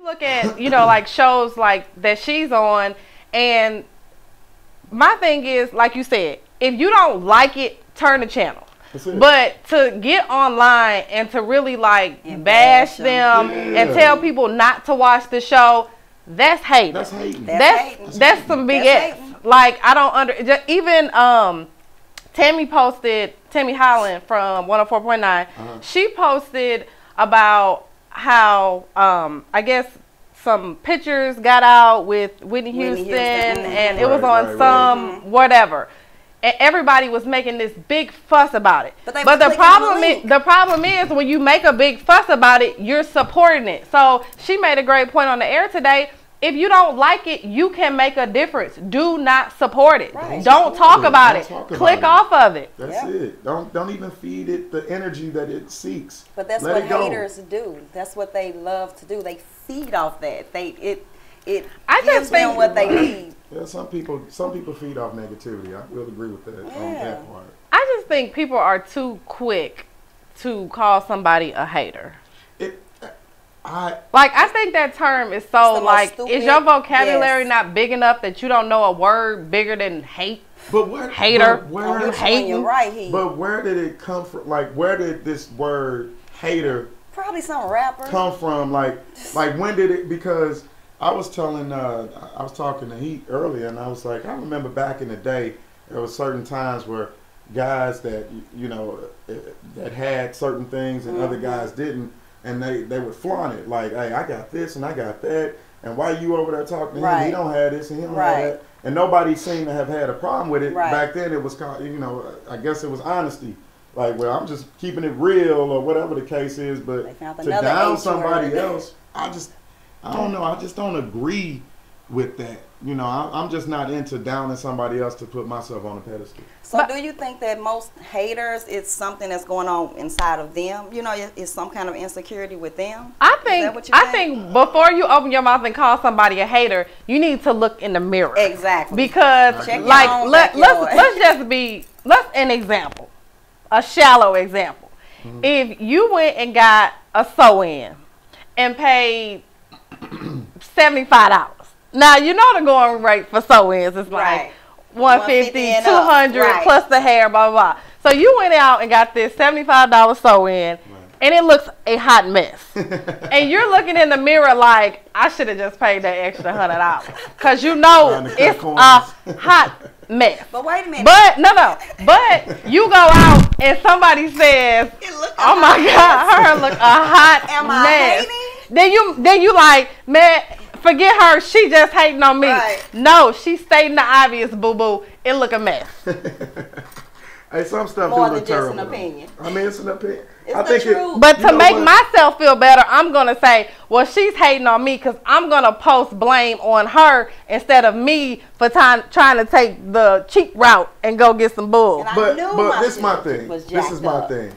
Look at, like shows like that she's on, and my thing is, like you said, if you don't like it, turn the channel. But to get online and to really like bash them and tell people not to watch the show, that's hating. That's hating. That's some big ass. Like, I don't even Tammy Holland from 104.9, she posted about how I guess some pictures got out with Whitney Houston, and it was on whatever. And everybody was making this big fuss about it. But the problem is when you make a big fuss about it, you're supporting it. So she made a great point on the air today. If you don't like it, you can make a difference. Do not support it. Right. Don't talk about it. Click off of it. That's it. Don't even feed it the energy that it seeks. But that's what haters do. That's what they love to do. They feed off that. It gives them what they need. Yeah, some people feed off negativity. I will agree with that on that part. I just think people are too quick to call somebody a hater. I think that term is so like, is your vocabulary not big enough that you don't know a word bigger than hate? But hater, but where did it come from? Like, where did this word hater probably some rapper come from? Like when did it? Because I was talking to Heat earlier, and I was like, I remember back in the day, there was certain times where guys that that had certain things and other guys didn't. And they would flaunt it like, hey, I got this and I got that, and why you over there talking to him? He don't have this and he don't have that, and nobody seemed to have had a problem with it. Back then, it was called, I guess it was honesty. Like, well, I'm just keeping it real or whatever the case is. But to down somebody else, I don't know. I just don't agree with that. I'm just not into downing somebody else to put myself on a pedestal. So do you think that most haters, it's something that's going on inside of them? It's some kind of insecurity with them? I think before you open your mouth and call somebody a hater, you need to look in the mirror. Exactly. Because let's an example. A shallow example. If you went and got a sew-in and paid $75. Now, the going rate for sew-ins is like 150, 200 plus the hair, blah, blah, blah. So you went out and got this $75 sew-in, and it looks a hot mess. And you're looking in the mirror like, I should have just paid that extra $100. Because it's a hot mess. But wait a minute. But you go out and somebody says, oh my God, her look a hot mess. Then you like, man, forget her. She just hating on me. No, she's stating the obvious, boo-boo. It look a mess. Hey, some stuff more do than look just terrible. An opinion. I mean, it's an opinion. I think the truth. But to make myself feel better, I'm going to say, well, she's hating on me because I'm going to post blame on her instead of me for trying to take the cheap route and go get some bull. But this is my thing. This is my thing.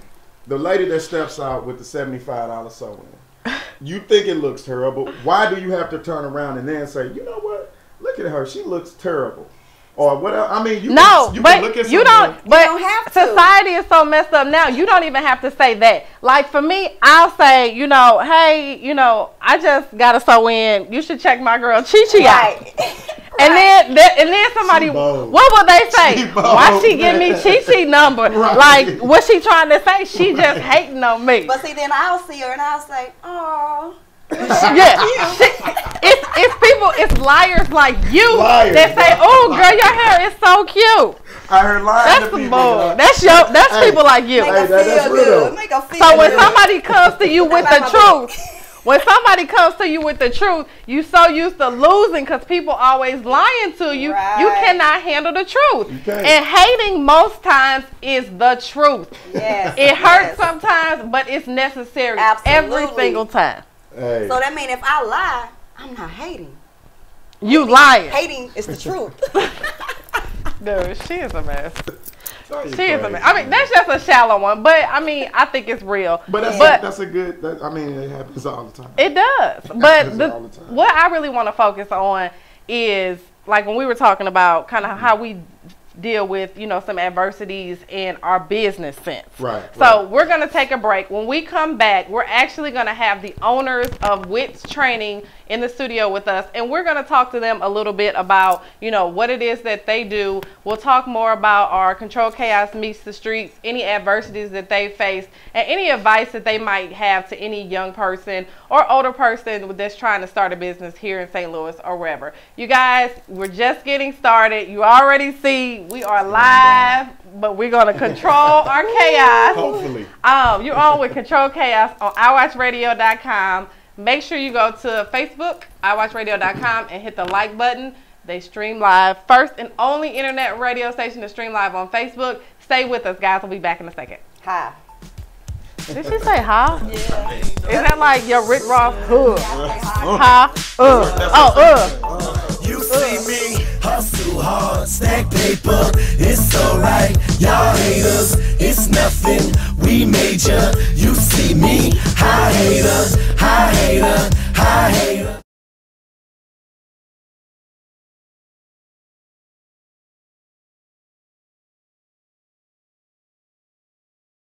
The lady that steps out with the $75 sew-in, you think it looks terrible. Why do you have to turn around and then say, you know what? Look at her. She looks terrible. Or whatever. I mean, you can look at you don't have to. Society is so messed up now. You don't even have to say that. Like for me, I'll say, hey, I just got to sew in. You should check my girl Chi Chi out. And then somebody, what would they say? Why she give me Chi Chi number? Like, what she trying to say? She just hating on me. But see, then I'll see her and I'll say, oh. It's liars like you that say, "Oh, girl, your hair is so cute." I heard lying. That's some bull. That's people like you. Make her feel good. So when somebody comes to you with the truth, you so used to losing because people always lying to you. You cannot handle the truth. And hating most times is the truth. Yes, it hurts sometimes, but it's necessary every single time. Hey. So that means if I lie, I'm not hating. You lying. Hating is the truth. Dude, she is a mess. She is a mess. I mean, that's just a shallow one, but I mean, I think it's real. But that's a good. I mean, it happens all the time. It does. But what I really want to focus on is like when we were talking about kind of how we deal with, you know, some adversities in our business sense. Right. So we're going to take a break. When we come back, we're actually going to have the owners of Wits Training in the studio with us, and we're going to talk to them a little bit about, you know, what it is that they do. We'll talk more about our Controlled Chaos Meets the Streets, any adversities that they face, and any advice that they might have to any young person or older person that's trying to start a business here in St. Louis or wherever. You guys, we're just getting started. You already see we are live, but we're going to control our chaos. Hopefully. You're on with Control Chaos on iWatchRadio.com. Make sure you go to Facebook, iWatchRadio.com, and hit the like button. They stream live. First and only internet radio station to stream live on Facebook. Stay with us, guys. We'll be back in a second. Hi. Did she say hi? Yeah. Is that like your Rick Ross? Hi. You see me hustle hard, stack paper, it's alright. Y'all haters, it's nothing, we major. You see me, high hater, high